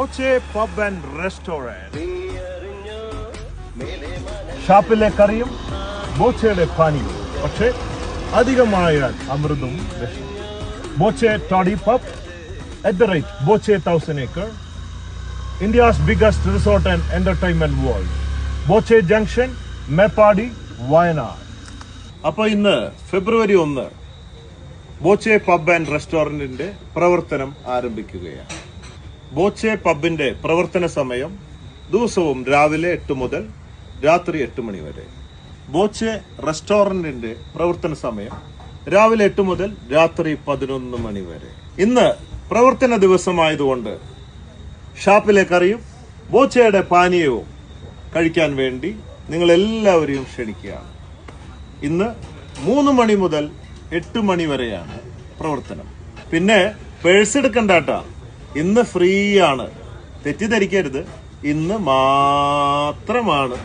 Boche pub and restaurant. ഷാപ്പിലെ കറിയും ബോച്ചയുടെ പാനിയും, പക്ഷേ അധികമായാൽ അമൃതും വിഷം. Boche toddy pub at the right Boche 1000 acre, India's biggest resort and entertainment world. Boche Junction, Mepadi, Wayanad. അപ്പോൾ ഇന്ന് ഫെബ്രുവരി 1 ബോച്ചെ പബ് ആൻഡ് റെസ്റ്റോറന്റിന്റെ പ്രവർത്തനം ആരംഭിക്കുകയാണ്. ബോച്ചെ പബിന്റെ പ്രവർത്തന സമയം ദിവസവും രാവിലെ 8 മുതൽ രാത്രി 8 മണി വരെ. ബോച്ചെ റെസ്റ്റോറന്റിന്റെ പ്രവർത്തന സമയം രാവിലെ 8 മുതൽ രാത്രി 11 മണി വരെ. ഇന്ന് പ്രവർത്തന ദിവസമായതുകൊണ്ട് ഷാപ്പിലെ കറിയും ബോച്ചയുടെ പാനീയവും കഴിക്കാൻ വേണ്ടി നിങ്ങൾ എല്ലാവരെയും ക്ഷണിക്കുകയാണ്. ഇന്ന് 3 മണി മുതൽ 8 മണി വരെയാണ് പ്രവർത്തനം. പിന്നെ പേഴ്സ് എടുക്കണ്ടാട്ടാ, ഇന്ന് ഫ്രീ ആണ്, തെറ്റിദ്ധരിക്കരുത്. ഇന്ന് മാത്രമാണ്.